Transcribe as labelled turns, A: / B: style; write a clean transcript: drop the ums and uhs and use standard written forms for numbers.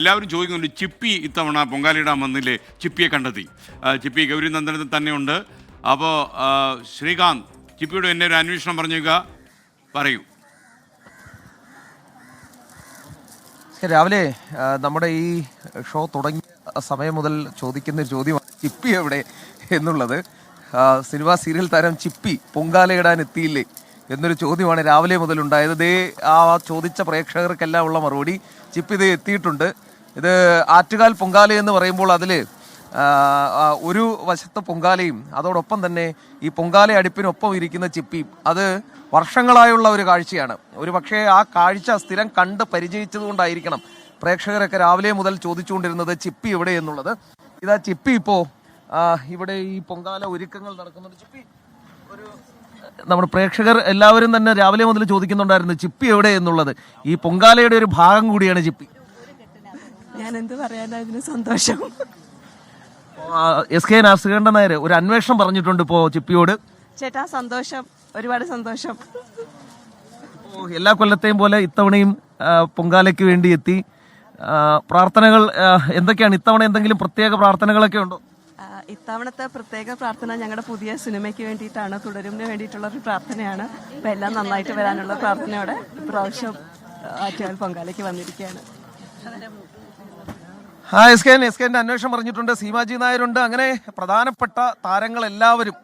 A: എല്ലാവരും ചോദിക്കുന്നുണ്ട്, ചിപ്പി ഇത്തവണ പൊങ്കാലയിടാൻ വന്നില്ലേ? ചിപ്പിയെ കണ്ടെത്തി. ചിപ്പി ഗൗരി നന്ദനത്തിൽ തന്നെയുണ്ട്. അപ്പോൾ ശ്രീകാന്ത്, ചിപ്പിയുടെ എന്നെ ഒരു അന്വേഷണം പറഞ്ഞേക്കുക, പറയൂ.
B: രാവിലെ നമ്മുടെ ഈ ഷോ തുടങ്ങിയ സമയം മുതൽ ചോദിക്കുന്ന ഒരു ചോദ്യമാണ് ചിപ്പി എവിടെ എന്നുള്ളത്. സിനിമാ സീരിയൽ താരം ചിപ്പി പൊങ്കാലയിടാൻ എത്തിയില്ലേ എന്നൊരു ചോദ്യമാണ് രാവിലെ മുതൽ ഉണ്ടായത്. ദേ ആ ചോദിച്ച പ്രേക്ഷകർക്കെല്ലാം ഉള്ള മറുപടി, ചിപ്പി ഇത് എത്തിയിട്ടുണ്ട്. ഇത് ആറ്റുകാൽ പൊങ്കാല എന്ന് പറയുമ്പോൾ അതിൽ ഒരു വശത്തെ പൊങ്കാലയും അതോടൊപ്പം തന്നെ ഈ പൊങ്കാല അടുപ്പിനൊപ്പം ഇരിക്കുന്ന ചിപ്പി, അത് വർഷങ്ങളായുള്ള ഒരു കാഴ്ചയാണ്. ഒരു പക്ഷേ ആ കാഴ്ച സ്ഥിരം കണ്ട് പരിചയിച്ചതുകൊണ്ടായിരിക്കണം പ്രേക്ഷകരൊക്കെ രാവിലെ മുതൽ ചോദിച്ചുകൊണ്ടിരുന്നത് ചിപ്പി എവിടെ എന്നുള്ളത്. ഇതാ ചിപ്പി ഇപ്പോൾ ഇവിടെ ഈ പൊങ്കാല ഒരുക്കങ്ങൾ നടക്കുന്നുണ്ട്. ചിപ്പി, ഒരു നമ്മുടെ പ്രേക്ഷകർ എല്ലാവരും തന്നെ രാവിലെ മുതൽ ചോദിക്കുന്നുണ്ടായിരുന്നു ചിപ്പി എവിടെ എന്നുള്ളത്. ഈ പൊങ്കാലയുടെ ഒരു ഭാഗം കൂടിയാണ് ചിപ്പി.
C: ഞാൻ എന്ത് പറയാനായിരുന്നു, സന്തോഷം.
B: എസ് കെ നാസികണ്ഠൻ നായർ ഒരു അന്വേഷണം പറഞ്ഞിട്ടുണ്ട് ഇപ്പോ ചിപ്പിയോട്.
C: ചേട്ടാ സന്തോഷം, ഒരുപാട് സന്തോഷം.
B: എല്ലാ കൊല്ലത്തെയും പോലെ ഇത്തവണയും പൊങ്കാലയ്ക്ക് വേണ്ടി എത്തി. പ്രാർത്ഥനകൾ എന്തൊക്കെയാണ് ഇത്തവണ? എന്തെങ്കിലും പ്രത്യേക പ്രാർത്ഥനകളൊക്കെ ഉണ്ടോ?
C: ഇത്തവണത്തെ പ്രത്യേക പ്രാർത്ഥന ഞങ്ങളുടെ പുതിയ സിനിമയ്ക്ക് വേണ്ടിയിട്ടാണ്, തുടരുമിന് വേണ്ടിയിട്ടുള്ള ഒരു പ്രാർത്ഥനയാണ്. അപ്പം എല്ലാം നന്നായിട്ട് വരാനുള്ള പ്രാർത്ഥനയോടെ ഇപ്രാവശ്യം ആറ്റുകാൽ പൊങ്കാലയ്ക്ക് വന്നിരിക്കുകയാണ്.
B: എസ് കെ അന്വേഷണം പറഞ്ഞിട്ടുണ്ട്. സീമാജി നായരുണ്ട്. അങ്ങനെ പ്രധാനപ്പെട്ട താരങ്ങൾ എല്ലാവരും